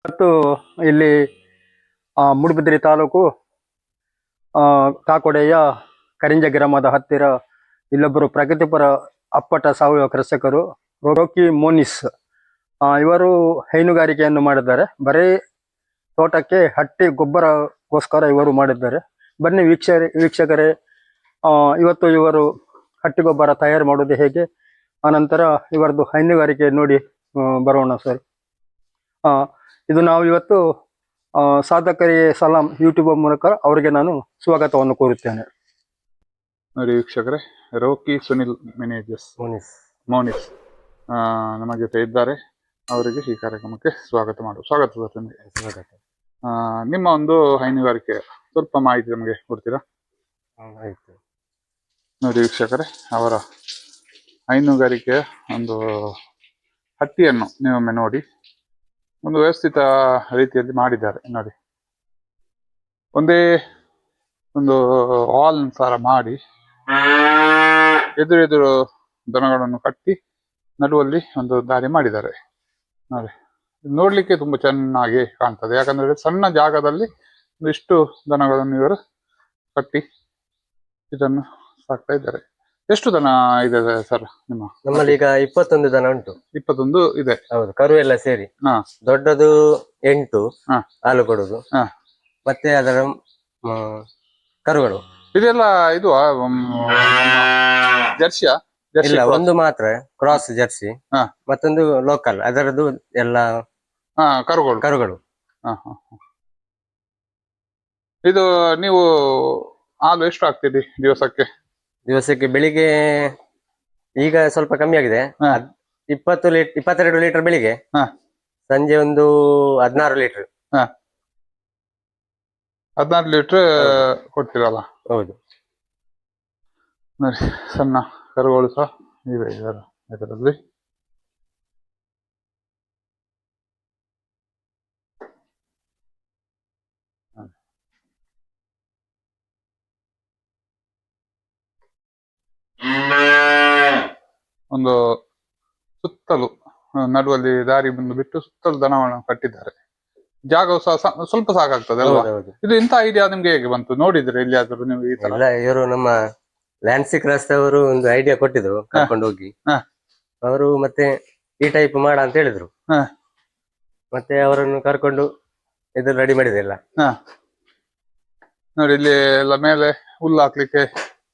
ಮತ್ತು ಇಲ್ಲಿ ಮೂಡುಬಿದಿರೆ ತಾಲೂಕು ಕಾಕೋಡೆಯ ಕರಿಂಜ ಗ್ರಾಮದ ಹತ್ತಿರ ಇಲ್ಲೊಬ್ಬರು ಪ್ರಗತಿಪರ ಅಪ್ಪಟ ಸಾವಯವ ಕೃಷಿಕರು ರೋಕಿ ಮೋನಿಸ್ ಇವರು ಹೈನುಗಾರಿಕೆಯನ್ನು ಮಾಡಿದ್ದಾರೆ. ಬರೀ ತೋಟಕ್ಕೆ ಹಟ್ಟಿ ಗೊಬ್ಬರಗೋಸ್ಕರ ಇವರು ಮಾಡಿದ್ದಾರೆ. ಬನ್ನಿ ವೀಕ್ಷಕರೇ, ಇವತ್ತು ಇವರು ಹಟ್ಟಿ ಗೊಬ್ಬರ ತಯಾರು ಮಾಡೋದು ಹೇಗೆ, ಆನಂತರ ಇವರದ್ದು ಹೈನುಗಾರಿಕೆ ನೋಡಿ ಬರೋಣ ಸರ್. ಇದು ನಾವು ಇವತ್ತು ಸಾಧಕರಿಗೆ ಸಲಾಂ ಯೂಟ್ಯೂಬ್ ಮೂಲಕ ಅವರಿಗೆ ನಾನು ಸ್ವಾಗತವನ್ನು ಕೋರುತ್ತೇನೆ. ನೋಡಿ ವೀಕ್ಷಕರೇ, ರೋಕಿ ಸುನಿಲ್ ಮೋನಿಸ್ ನಮ್ಮ ಜೊತೆ ಇದ್ದಾರೆ. ಅವರಿಗೆ ಈ ಕಾರ್ಯಕ್ರಮಕ್ಕೆ ಸ್ವಾಗತ ಸ್ವಾಗತ ನಿಮಗೆ. ನಿಮ್ಮ ಒಂದು ಹೈನುಗಾರಿಕೆ ಸ್ವಲ್ಪ ಮಾಹಿತಿ ನಮಗೆ ಕೊಡ್ತೀರಾ? ನೋಡಿ ವೀಕ್ಷಕರೇ, ಅವರ ಹೈನುಗಾರಿಕೆಯ ಒಂದು ಹಟ್ಟಿಯನ್ನು ನೀವೊಮ್ಮೆ ನೋಡಿ, ಒಂದು ವ್ಯವಸ್ಥಿತ ರೀತಿಯಲ್ಲಿ ಮಾಡಿದ್ದಾರೆ. ನೋಡಿ, ಒಂದೇ ಒಂದು ಹಾಲ್ ಸಾರ ಮಾಡಿ ಎದುರೆದುರು ದನಗಳನ್ನು ಕಟ್ಟಿ ನಡುವಲ್ಲಿ ಒಂದು ದಾರಿ ಮಾಡಿದ್ದಾರೆ. ನೋಡಿ, ನೋಡ್ಲಿಕ್ಕೆ ತುಂಬಾ ಚೆನ್ನಾಗಿ ಕಾಣ್ತದೆ. ಯಾಕಂದ್ರೆ ಸಣ್ಣ ಜಾಗದಲ್ಲಿ ಇಷ್ಟು ದನಗಳನ್ನು ಇವರು ಕಟ್ಟಿ ಇದನ್ನು ಸಾಕ್ತಾ ಇದ್ದಾರೆ. ಎಷ್ಟು ದನ ಇದೆ ಸರ್ ನಮ್ಮಲ್ಲಿ? ಈಗ 21 ದನ ಉಂಟು. 21 ಇದೆ. ಹೌದು, ಕರು ಎಲ್ಲ ಸೇರಿ. ದೊಡ್ಡದು 8 ಹಾಲು ಕೊಡುದು, ಮತ್ತೆ ಅದರ ಕರುಗಳು. ಇದೆಲ್ಲ ಇದು ಜರ್ಸಿಯಾ? ಇಲ್ಲ, ಒಂದು ಮಾತ್ರ ಕ್ರಾಸ್ ಜರ್ಸಿ, ಮತ್ತೊಂದು ಲೋಕಲ್. ಅದರದ್ದು ಎಲ್ಲ ಕರುಗಳು. ಇದು ನೀವು ಹಾಲು ಎಷ್ಟು ಹಾಕ್ತೀರಿ ದಿವಸಕ್ಕೆ? ಬೆಳಿಗ್ಗೆ ಈಗ ಸ್ವಲ್ಪ ಕಮ್ಮಿ ಆಗಿದೆ, 22 ಲೀಟರ್ ಬೆಳಿಗ್ಗೆ, ಸಂಜೆ ಒಂದು 16 ಲೀಟರ್. 16 ಲೀಟರ್ ಕೊಡ್ತೀರಲ್ಲ? ಹೌದು. ನೋಡಿ, ಸಣ್ಣ ಕರುಗಳು ಸಹ ಇವೆ ಇದರಲ್ಲಿ. ಒಂದು ಸುತ್ತಲೂ ನಡುವಲ್ಲಿ ದಾರಿ ಬಂದು ಬಿಟ್ಟು ಸುತ್ತಲೂ ದನವನ್ನು ಕಟ್ಟಿದ್ದಾರೆ. ಜಾಗವು ಸಹ ಸ್ವಲ್ಪ ಸಾಕಾಗ್ತದೆ ಅಲ್ವಾ? ಇದು ಇಂತ ಐಡಿಯಾ ನಿಮ್ಗೆ ಹೇಗೆ ಬಂತು? ನೋಡಿದ್ರೆ ಎಲ್ಲಿಯಾದ್ರೂ ನೀವು ಈ ತರ? ಇವರು ನಮ್ಮ ಲ್ಯಾನ್ಸಿಕ್ ರಸ್ತೆಯವರು ಒಂದು ಐಡಿಯಾ ಕೊಟ್ಟಿದ್ರು, ಕರ್ಕೊಂಡು ಹೋಗಿ. ಅವರು ಮತ್ತೆ ಈ ಟೈಪ್ ಮಾಡ ಅಂತ ಹೇಳಿದ್ರು. ಮತ್ತೆ ಅವರನ್ನು ಕರ್ಕೊಂಡು ಇದು ರೆಡಿ ಮಾಡಿದೆ ಎಲ್ಲ. ನೋಡಿ, ಇಲ್ಲಿ ಎಲ್ಲ ಮೇಲೆ ಹುಲ್ಲು ಹಾಕ್ಲಿಕ್ಕೆ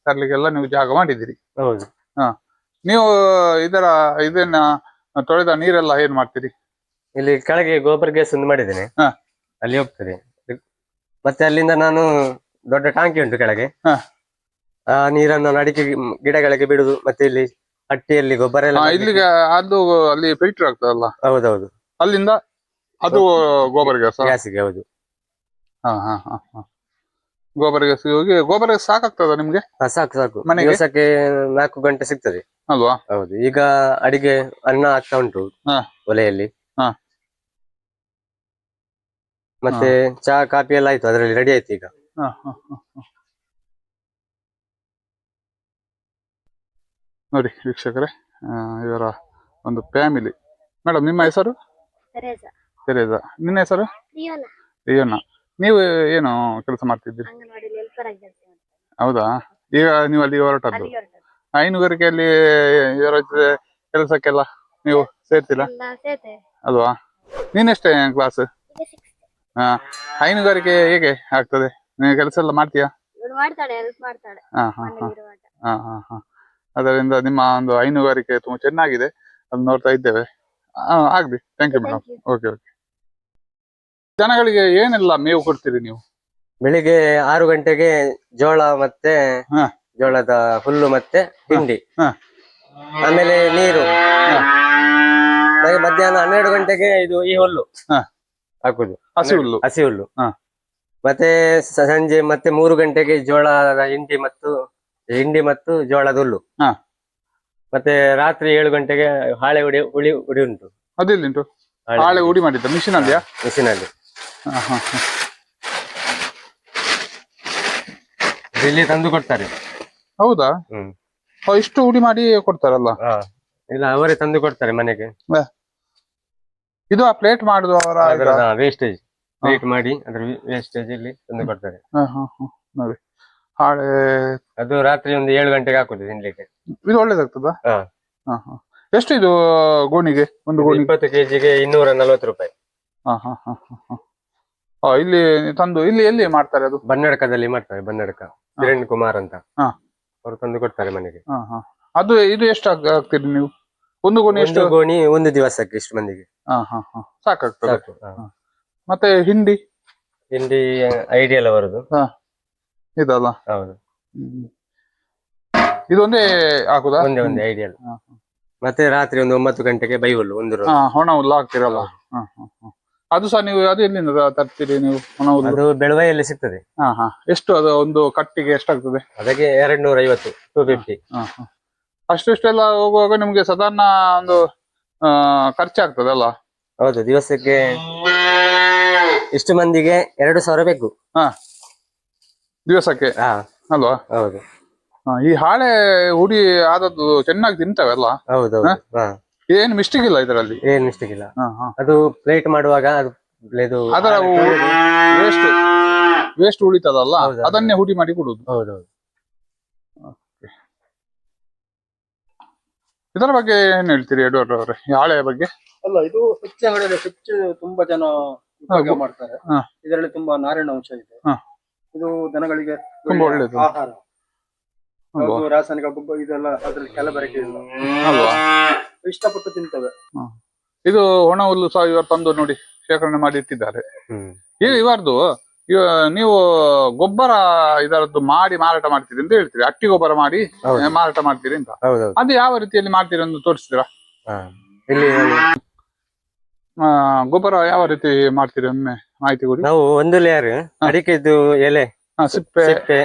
ತರ್ಲಿಕ್ಕೆಲ್ಲ ನೀವು ಜಾಗ ಮಾಡಿದ್ದೀರಿ. ಹೌದು. ನೀವು ಇದನ್ನ ತೊಳೆದ ನೀರೆಲ್ಲ ಏನ್ ಮಾಡ್ತೀರಿ? ಇಲ್ಲಿ ಕೆಳಗೆ ಗೋಬರ್ ಗ್ಯಾಸ್ ಒಂದು ಮಾಡಿದ್ದೇನೆ, ಅಲ್ಲಿ ಹೋಗ್ತದೆ. ಮತ್ತೆ ಅಲ್ಲಿಂದ ನಾನು ದೊಡ್ಡ ಟಾಂಕಿ ಉಂಟು ಕೆಳಗೆ, ಆ ನೀರನ್ನು ಅಡಿಕೆ ಗಿಡಗಳಿಗೆ ಬಿಡುದು. ಮತ್ತೆ ಇಲ್ಲಿ ಹಟ್ಟಿಯಲ್ಲಿ ಗೊಬ್ಬರ ಎಲ್ಲ ಇಲ್ಲಿಗೆ ಅದು ಅಲ್ಲಿ ಫಿಲ್ಟರ್ ಆಗ್ತದಲ್ಲ? ಹೌದೌದು. ಅಲ್ಲಿಂದ ಅದು ಗೋಬರ್ ಗ್ಯಾಸಿಗೆ. ಹೌದು. ಗೋಬರ್ ಗ್ಯಾಸ್ ಹೋಗಿ ಗೋಬರ್ ಗ್ಯಾಸ್ ಸಾಕಾಗ್ತದ ನಿಮ್ಗೆ? ಸಾಕು. ದಿವಸಕ್ಕೆ 4 ಗಂಟೆ ಸಿಗ್ತದೆ ಅಲ್ವಾ? ಹೌದು. ಈಗ ಅಡಿಗೆ ಅನ್ನ ಆಗ್ತಾ ಉಂಟು ಒಲೆಯಲ್ಲಿ. ಮತ್ತೆ ಚಹಾ ಕಾಫಿ ಎಲ್ಲ ಆಯ್ತು, ಅದರಲ್ಲಿ ರೆಡಿ ಆಯ್ತು ಈಗ. ನೋಡಿ ವೀಕ್ಷಕರೇ, ಇವರ ಒಂದು ಫ್ಯಾಮಿಲಿ. ಮೇಡಮ್, ನಿಮ್ಮ ಹೆಸರು? ತೆರೇಸಾ. ನಿನ್ನ ಹೆಸರು? ರಿಯೋನಾ. ನೀವು ಏನು ಕೆಲಸ ಮಾಡ್ತಿದ್ದೀರಿ? ಹೌದಾ? ಈಗ ನೀವು ಅಲ್ಲಿ ಹೊರಟದ್ದು? ಹೈನುಗಾರಿಕೆಯಲ್ಲಿ ಇವರ ಕೆಲಸಕ್ಕೆಲ್ಲ ನೀವು ಸೇರ್ತಿಲ್ಲ ಅಲ್ವಾ? ನೀನೆಷ್ಟೇ ಕ್ಲಾಸ್? ಹೈನುಗಾರಿಕೆ ಹೇಗೆ ಆಗ್ತದೆ? ನೀವು ಕೆಲಸ ಎಲ್ಲ ಮಾಡ್ತೀಯಾ? ಅದರಿಂದ ನಿಮ್ಮ ಒಂದು ಹೈನುಗಾರಿಕೆ ತುಂಬಾ ಚೆನ್ನಾಗಿದೆ, ಅದು ನೋಡ್ತಾ ಇದ್ದೇವೆ. ಆಗ್ಲಿ. Thank you madam. ಓಕೆ. ಜನಗಳಿಗೆ ಏನೆಲ್ಲ ಮೇವು ಕೊಡ್ತೀರಿ ನೀವು? ಬೆಳಿಗ್ಗೆ 6 ಗಂಟೆಗೆ ಜೋಳ ಮತ್ತೆ ಜೋಳದ ಹುಲ್ಲು ಮತ್ತೆ ಹಿಂಡಿ, ಆಮೇಲೆ ನೀರು. ಮಧ್ಯಾಹ್ನ 12 ಗಂಟೆಗೆ ಈ ಹುಲ್ಲು ಹಾಕುದು, ಹಸಿ ಹುಲ್ಲು. ಮತ್ತೆ ಸಂಜೆ ಮತ್ತೆ 3 ಗಂಟೆಗೆ ಜೋಳದ ಹಿಂಡಿ ಮತ್ತು ಜೋಳದ ಹುಲ್ಲು. ಮತ್ತೆ ರಾತ್ರಿ 7 ಗಂಟೆಗೆ ಹಾಳೆ ಹುಡಿ ಉಂಟು. ಅದೆಲ್ಲುಂಟು? ಹಾಳೆ ಹುಡಿ ಮಾಡಿದ್ದ ಮಿಷಿನ್ ಅಲ್ಲಿಯಾ? ಮಿಷಿನ್ ಅಲ್ಲಿ. ಇಲ್ಲಿ ತಂದು ಕೊಡ್ತಾರೆ. ಹೌದಾ? ಇಷ್ಟು ಹುಡಿ ಮಾಡಿ ಕೊಡ್ತಾರಲ್ಲ? ಇಲ್ಲ, ಅವರೇ ತಂದು ಕೊಡ್ತಾರೆ ಮನೆಗೆ. ಇದು ಆ ಪ್ಲೇಟ್ ಮಾಡುವವರ ವೇಸ್ಟೇಜ್ ಪ್ಲೇಟ್ ಮಾಡಿ ಅದ್ರ ವೇಸ್ಟೇಜ್ ಇಲ್ಲಿ ತಂದು ಕೊಡ್ತಾರೆ. ನೋಡಿ ಹಾಳೆ ಅದು ರಾತ್ರಿ ಒಂದು 7 ಗಂಟೆಗೆ ಹಾಕುದು ತಿನ್ಲಿಕ್ಕೆ. ಇದು ಒಳ್ಳೇದಾಗ್ತದ. ಎಷ್ಟು ಇದು ಗೋಣಿಗೆ? ಒಂದು ಗೋಣಿ 20 kg 240 ರೂಪಾಯಿ. ಇಲ್ಲಿ ತಂದು ಇಲ್ಲಿ ಎಲ್ಲಿ ಮಾಡ್ತಾರೆ? ಅದು ಬನ್ನಡಕದಲ್ಲಿ ಮಾಡ್ತಾರೆ. ಬನ್ನಡಕ ಕಿರಣ್ ಕುಮಾರ್ ಅಂತ ಅವರು ತಂದು ಕೊಡ್ತಾರೆ ಮನೆಗೆ. ಅದು ಇದು ಎಷ್ಟು ಆಗ್ತೀರಿ ನೀವು? ಒಂದು ಗೋಣಿ ಎಷ್ಟು? ಗೋಣಿ ಒಂದು ದಿವಸಕ್ಕೆ ಇಷ್ಟು ಮಂದಿಗೆ ಸಾಕಾಗ್ತದೆ. ಮತ್ತೆ ಹಿಂಡಿ ಐಡಿಯಲ್ ಅವರದು ಇದಲ್ಲ? ಹೌದು, ಇದೊಂದೇ ಹಾಕುದಾ? ಒಂದೇ ಐಡಿಯಲ್. ಮತ್ತೆ ರಾತ್ರಿ ಒಂದು 9 ಗಂಟೆಗೆ ಬೈ ಹುಲ್ಲು ಹೊಣ ಹುಲ್ಲು ಹಾಕ್ತಿರಲ್ಲ? ಅದು ಸಹ ನೀವು ಅದು ಎಲ್ಲಿಂದ ತರ್ತೀರಿ ನೀವು ಹೊಣ ಹುಲ್ಲು? ಅದು ಬೆಳವಾಯಲ್ಲಿ ಸಿಗ್ತದೆ. ಎಷ್ಟು ಅದು ಒಂದು ಕಟ್ಟಿಗೆ ಎಷ್ಟಾಗ್ತದೆ? ಅದಕ್ಕೆ 250 250. ಅಷ್ಟೆಲ್ಲ ಹೋಗುವಾಗ ನಿಮ್ಗೆ ಸಾಧಾರಣ ಒಂದು ಖರ್ಚಾಗ್ತದೆ ಅಲ್ಲ? ಹೌದು, ದಿವಸಕ್ಕೆ ಇಷ್ಟು ಮಂದಿಗೆ 2000 ಬೇಕು ದಿವಸಕ್ಕೆ ಅಲ್ವಾ? ಹೌದು. ಈ ಹಾಳೆ ಹುಡಿ ಆದದ್ದು ಚೆನ್ನಾಗಿ ತಿಂತವೆಲ್ಲ? ಹೌದು, ಏನ್ ಮಿಸ್ಟೇಕ್ ಇಲ್ಲ ಇದರಲ್ಲಿ? ಏನ್ ಮಿಸ್ಟೇಕ್ ಇಲ್ಲ. ಅದು ಪ್ಲೇಟ್ ಮಾಡುವಾಗ ಅದರ ವೇಸ್ಟ್ ಉಳಿತದಲ್ಲ, ಅದನ್ನೇ ಹುಡಿ ಮಾಡಿ ಕೊಡುದು. ಹೌದೌದು. ಇದರ ಬಗ್ಗೆ ಏನ್ ಹೇಳ್ತೀರಿ ಎಡ್ವರ್ಡ್ ಅವರೇ, ಈ ಹಾಳೆಯ ಬಗ್ಗೆ? ಅಲ್ಲ, ಇದು ಹೆಚ್ಚು ತುಂಬಾ ಜನ ಉಪಯೋಗ ಮಾಡ್ತಾರೆ. ಇದರಲ್ಲಿ ತುಂಬಾ ನಾರಿನ ಅಂಶ ಇದೆ. ಇದು ದನಗಳಿಗೆ ತುಂಬಾ ಒಳ್ಳೇದು ಆಹಾರ. ರಾಸಾಯನಿಕ ಗೊಬ್ಬರ ಇದೆಲ್ಲ ಅದ್ರಲ್ಲಿ ಕಲಬೆರಕೆ ಇಲ್ಲ, ಇಷ್ಟಪಟ್ಟು ತಿಂತವೆ. ಇದು ಒಣ ಹುಲ್ಲು ಸಹ ಇವರು ತಂದು ನೋಡಿ ಶೇಖರಣೆ ಮಾಡಿ ಇಟ್ಟಿದ್ದಾರೆ. ಇವರದು ನೀವು ಗೊಬ್ಬರ ಇದರದ್ದು ಮಾಡಿ ಮಾರಾಟ ಮಾಡ್ತೀರಿ ಅಂತ ಹೇಳ್ತೀರಿ, ಅಟ್ಟಿ ಗೊಬ್ಬರ ಮಾಡಿ ಮಾರಾಟ ಮಾಡ್ತೀರಿ ಅಂತ. ಅದು ಯಾವ ರೀತಿಯಲ್ಲಿ ಮಾಡ್ತೀರಿ ಅಂತ ತೋರಿಸ್ತೀರಾ? ಗೊಬ್ಬರ ಯಾವ ರೀತಿ ಮಾಡ್ತೀರಿ ಒಮ್ಮೆ ಮಾಹಿತಿ ಕೊಡಿ. ನಾವು ಒಂದು ಲೇಯರ್ ಅಡಿಕೆದು ಎಲೆ, ಸಿಪ್ಪೆ,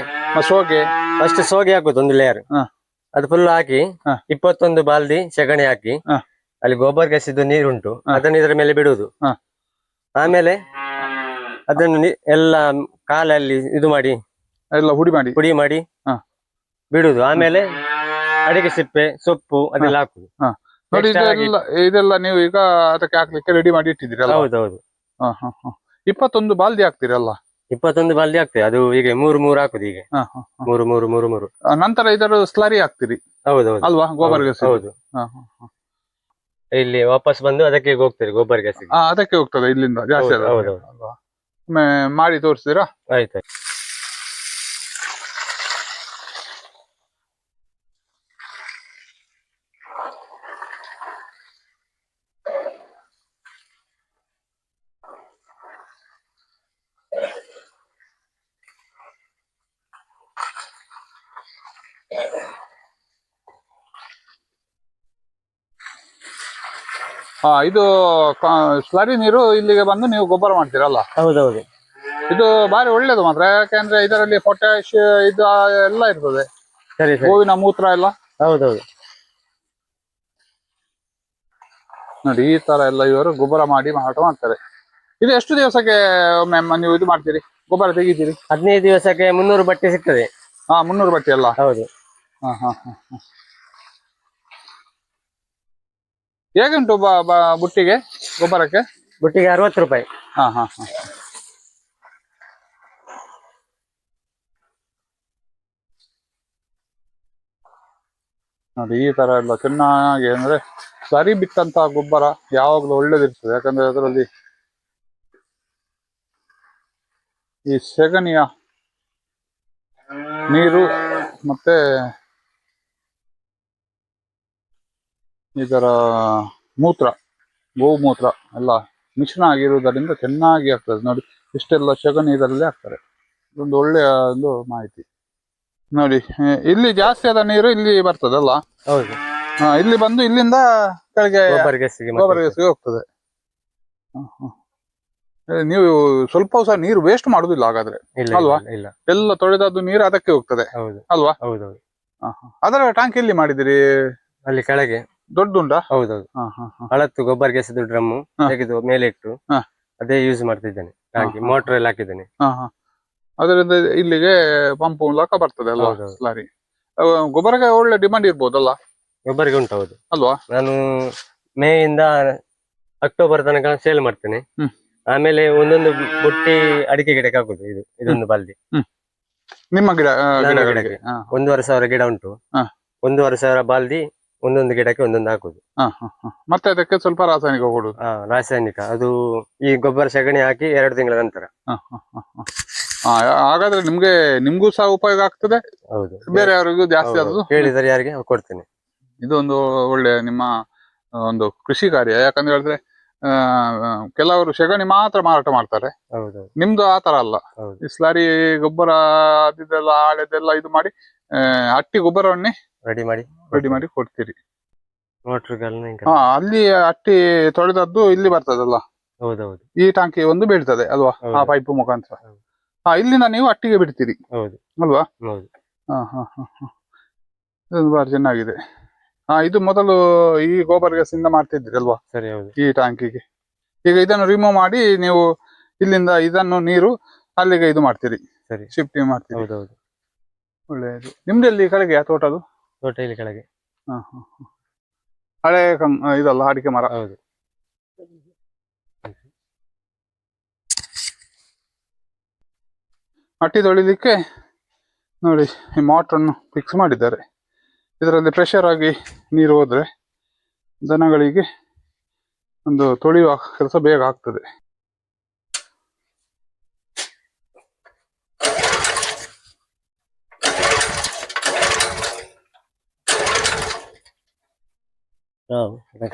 ಸೋಗೆ, ಫಸ್ಟ್ ಸೋಗೆ ಹಾಕುದು ಒಂದು ಲೇಯರ್. ಅದು ಫುಲ್ ಹಾಕಿ 21 ಬಾಲ್ದಿ ಸೆಗಣಿ ಹಾಕಿ ಅಲ್ಲಿ ಗೊಬ್ಬರ ಗಸಿದ್ದು ನೀರುಂಟು ಅದನ್ನ ಇದರ ಮೇಲೆ ಬಿಡುವುದು. ಆಮೇಲೆ ಅದನ್ನು ಎಲ್ಲ ಕಾಲಲ್ಲಿ ಇದು ಮಾಡಿ ಎಲ್ಲ ಹುಡಿ ಮಾಡಿ ಬಿಡುದು. ಆಮೇಲೆ ಅಡಿಕೆ ಸಿಪ್ಪೆ, ಸೊಪ್ಪು ಅದೆಲ್ಲ ಹಾಕುದು. ನೋಡಿ ಇದೆಲ್ಲ ನೀವು ಈಗ ಅದಕ್ಕೆ ಹಾಕ್ಲಿಕ್ಕೆ ರೆಡಿ ಮಾಡಿ ಇಟ್ಟಿದ್ದೀರಲ್ಲ? ಹೌದೌದು. 21 ಬಾಲ್ದಿ ಹಾಕ್ತಿರಲ್ಲ? 21 ಬಾಲ್ದಿ ಆಗ್ತದೆ. ಅದು ಈಗ 3 ಹಾಕುದು. ಈಗ 3 ನಂತರ ಇದರ ಸ್ಲರಿ ಹಾಕ್ತಿರಿ? ಹೌದೌದು ಅಲ್ವಾ, ಗೊಬ್ಬರ ಗಸಿ? ಹೌದು. ಇಲ್ಲಿ ವಾಪಸ್ ಬಂದು ಅದಕ್ಕೆ ಹೋಗ್ತೀರಿ, ಗೊಬ್ಬರ ಗಸಿ ಅದಕ್ಕೆ ಹೋಗ್ತದೆ ಇಲ್ಲಿಂದ ಜಾಸ್ತಿ ಅಲ್ವಾ? ಮಾಡಿ ತೋರಿಸ್ತೀರಾ? ಆಯ್ತಾಯ್ತು. ಇದು ಸ್ಲರಿ ನೀರು ಇಲ್ಲಿಗೆ ಬಂದು ನೀವು ಗೊಬ್ಬರ ಮಾಡ್ತೀರಲ್ಲ? ಹೌದೌದು. ಇದು ಬಾರಿ ಒಳ್ಳೇದು ಮಾತ್ರ, ಯಾಕೆಂದ್ರೆ ಇದರಲ್ಲಿ ಪೊಟ್ಯಾಶ್ ಇದು ಎಲ್ಲ ಇರ್ತದೆ. ಸರಿ, ಗೋವಿನ ಮೂತ್ರ ಎಲ್ಲ. ಹೌದೌದು. ನೋಡಿ ಈ ತರ ಎಲ್ಲ ಇವರು ಗೊಬ್ಬರ ಮಾಡಿ ಮಾರಾಟ ಮಾಡ್ತಾರೆ. ಇದು ಎಷ್ಟು ದಿವಸಕ್ಕೆ ಒಮ್ಮೆ ನೀವು ಇದು ಮಾಡ್ತೀರಿ, ಗೊಬ್ಬರ ತೆಗಿತೀರಿ? 15 ದಿವಸಕ್ಕೆ 300 ಬಟ್ಟೆ ಸಿಗ್ತದೆ. 300 ಬಟ್ಟೆ ಅಲ್ಲ? ಹೌದು. ಹೇಗುಂಟು ಬುಟ್ಟಿಗೆ ಗೊಬ್ಬರಕ್ಕೆ? ಬುಟ್ಟಿಗೆ 60 ರೂಪಾಯಿ. ನೋಡಿ ಈ ತರ ಎಲ್ಲ ಚೆನ್ನಾಗಿ, ಅಂದ್ರೆ ಸರಿ ಬಿಟ್ಟಂತ ಗೊಬ್ಬರ ಯಾವಾಗ್ಲೂ ಒಳ್ಳೇದಿರ್ತದೆ. ಯಾಕಂದ್ರೆ ಅದರಲ್ಲಿ ಈ ಸೆಗಣಿಯ ನೀರು ಮತ್ತೆ ಇದರ ಮೂತ್ರ, ಗೋಮೂತ್ರ ಎಲ್ಲ ಮಿಶ್ರಣ ಆಗಿರುವುದರಿಂದ ಚೆನ್ನಾಗಿ ಆಗ್ತದೆ. ನೋಡಿ ಇಷ್ಟೆಲ್ಲ ಸೆಗಣಿ ಇದರಲ್ಲಿ ಹಾಕ್ತಾರೆ. ಇದೊಂದು ಒಳ್ಳೆಯ ಒಂದು ಮಾಹಿತಿ. ನೋಡಿ ಇಲ್ಲಿ ಜಾಸ್ತಿ ಆದ ನೀರು ಇಲ್ಲಿ ಬರ್ತದಲ್ಲ? ಹೌದು. ಇಲ್ಲಿ ಬಂದು ಇಲ್ಲಿಂದ ಕೆಳಗೆ ಗೊಬ್ಬರ ಗಸಿಗೆ ಹೋಗ್ತದೆ. ನೀವು ಸ್ವಲ್ಪ ಸಹ ನೀರು ವೇಸ್ಟ್ ಮಾಡುದಿಲ್ಲ ಹಾಗಾದ್ರೆ ಅಲ್ವಾ? ಎಲ್ಲ ತೊಳೆದದ್ದು ನೀರು ಅದಕ್ಕೆ ಹೋಗ್ತದೆ ಅಲ್ವಾ? ಹೌದೌದು. ಅದರ ಟ್ಯಾಂಕ್ ಎಲ್ಲಿ ಮಾಡಿದಿರಿ? ಅಲ್ಲಿ ಕೆಳಗೆ ದೊಡ್ಡುಂಟಾ? ಹೌದೌದು. ಹಳತ್ತು ಗೊಬ್ಬರ ಗೆಸದು ಡ್ರಮ್ಮು ತೆಗೆದು ಮೇಲೆ ಇಟ್ಟು ಅದೇ ಯೂಸ್ ಮಾಡ್ತಿದ್ದೇನೆ. ಟ್ಯಾಂಕಿ ಮೋಟರ್ ಎಲ್ಲ ಹಾಕಿದ್ದೇನೆ. ಅದರಿಂದ ಇಲ್ಲಿಗೆ ಪಂಪ್ ಮೂಲಕ ಬರ್ತದೆ ಅಲ್ವಾ ಲಾರಿ? ಗೊಬ್ಬರಕ್ಕೆ ಒಳ್ಳೆ ಡಿಮಾಂಡ್ ಇರ್ಬೋದಲ್ಲ? ಗೊಬ್ಬರಿಗೆ ಉಂಟು. ಹೌದು ಅಲ್ವಾ? ನಾನು ಮೇ ಇಂದ ಅಕ್ಟೋಬರ್ ತನಕ ಸೇಲ್ ಮಾಡ್ತೇನೆ. ಹ್ಮ್. ಆಮೇಲೆ ಒಂದೊಂದು ಬುಟ್ಟಿ ಅಡಿಕೆ ಗಿಡಕ್ಕೆ ಹಾಕುದು. ಇದೊಂದು ಬಾಲ್ದಿ ನಿಮ್ಮ ನನ್ನ ಗಿಡಗಳಿಗೆ ಗಿಡಕ್ಕೆ 1,500 ಗಿಡ ಉಂಟು. ಹಾ. 1,500 ಬಾಲ್ದಿ ಒಂದೊಂದು ಗಿಡಕ್ಕೆ ಒಂದೊಂದು ಹಾಕುದು. ಮತ್ತೆ ಅದಕ್ಕೆ ಸ್ವಲ್ಪ ರಾಸಾಯನಿಕ ಕೊಡುದು. ರಾಸಾಯನಿಕ ಅದು ಈ ಗೊಬ್ಬರ ಸಗಣಿ ಹಾಕಿ 2 ತಿಂಗಳ ನಂತರ. ಹಾಗಾದ್ರೆ ನಿಮ್ಗೂ ಸಹ ಉಪಯೋಗ ಆಗ್ತದೆ. ಹೌದು, ಬೇರೆಯವರಿಗೂ ಜಾಸ್ತಿ ಆದದ್ದು ಹೇಳಿದರೆ ಯಾರಿಗೆ ಕೊಡ್ತೇನೆ. ಇದೊಂದು ಒಳ್ಳೆ ನಿಮ್ಮ ಒಂದು ಕೃಷಿ ಕಾರ್ಯ. ಯಾಕಂದ್ರೆ ಹೇಳಿದ್ರೆ ಕೆಲವರು ಸೆಗಣಿ ಮಾತ್ರ ಮಾರಾಟ ಮಾಡ್ತಾರೆ. ನಿಮ್ದು ಆತರ ಅಲ್ಲ. ಈ ಸ್ಲರಿ ಗೊಬ್ಬರ ಅದೆಲ್ಲ ಆಳೆದೆಲ್ಲ ಇದು ಮಾಡಿ ಹಟ್ಟಿ ಗೊಬ್ಬರವನ್ನೇ ರೆಡಿ ಮಾಡಿ ಕೊಡ್ತೀರಿ. ಅಲ್ಲಿ ಹಟ್ಟಿ ತೊಳೆದದ್ದು ಇಲ್ಲಿ ಬರ್ತದಲ್ಲ. ಹೌದೌದು, ಈ ಟಾಂಕಿ ಒಂದು ಬೀಳ್ತದೆ ಅಲ್ವಾ, ಆ ಪೈಪ್ ಮುಖಾಂತರ. ಇಲ್ಲಿಂದ ನೀವು ಹಟ್ಟಿಗೆ ಬಿಡ್ತೀರಿ ಅಲ್ವಾ? ಇದು ಬಾರಿ ಚೆನ್ನಾಗಿದೆ. ಇದು ಮೊದಲು ಈ ಗೋಬರ್ ಗ್ಯಾಸ್ ಇಂದ ಮಾಡ್ತಿದ್ರಿ ಅಲ್ವಾ? ಸರಿ, ಹೌದು. ಈ ಟ್ಯಾಂಕಿಗೆ ಈಗ ಇದನ್ನು ರಿಮೂವ್ ಮಾಡಿ ನೀವು ಇಲ್ಲಿಂದ ಇದನ್ನು ನೀರು ಅಲ್ಲಿಗೆ ಇದು ಮಾಡ್ತೀರಿ, ಶಿಫ್ಟಿಂಗ್ ಮಾಡ್ತೀರಿ. ಒಳ್ಳೆಯದು. ನಿಮ್ದಲ್ಲಿ ಕೆಳಗೆ ತೋಟದು? ತೋಟ ಇಲ್ಲಿ ಕೆಳಗೆ. ಹಳೆ ಇದಲ್ಲ ಅಡಿಕೆ ಮರ. ಹೌದು. ಹಟ್ಟಿ ತೊಳಿಲಿಕ್ಕೆ ನೋಡಿ ಈ ಮೋಟ್ರನ್ನು ಫಿಕ್ಸ್ ಮಾಡಿದ್ದಾರೆ. ಇದರಲ್ಲಿ ಪ್ರೆಷರ್ ಆಗಿ ನೀರು ಹೋದ್ರೆ ದನಗಳಿಗೆ ಒಂದು ತೊಳೆಯುವ ಕೆಲಸ ಬೇಗ ಆಗ್ತದೆ.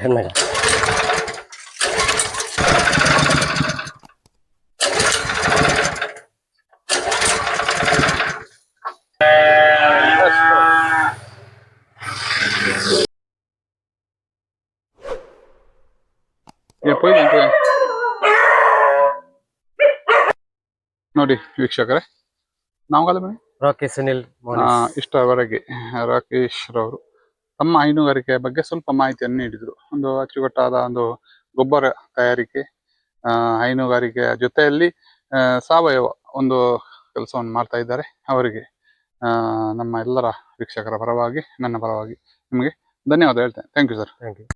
ಕನ್ನಡ ನೋಡಿ ವೀಕ್ಷಕರೇ, ನಾವು ರಾಕಿ ಸುನಿಲ್ ಇಷ್ಟವರೆಗೆ ರಾಕೇಶ್ ರವರು ತಮ್ಮ ಹೈನುಗಾರಿಕೆಯ ಬಗ್ಗೆ ಸ್ವಲ್ಪ ಮಾಹಿತಿಯನ್ನು ನೀಡಿದ್ರು. ಒಂದು ಅಚ್ಚುಕಟ್ಟಾದ ಒಂದು ಗೊಬ್ಬರ ತಯಾರಿಕೆ, ಹೈನುಗಾರಿಕೆಯ ಜೊತೆಯಲ್ಲಿ ಸಾವಯವ ಒಂದು ಕೆಲಸವನ್ನು ಮಾಡ್ತಾ ಇದ್ದಾರೆ. ಅವರಿಗೆ ನಮ್ಮ ಎಲ್ಲರ ವೀಕ್ಷಕರ ಪರವಾಗಿ, ನನ್ನ ಪರವಾಗಿ ನಿಮಗೆ ಧನ್ಯವಾದ ಹೇಳ್ತೇನೆ. Thank you sir. Thank you.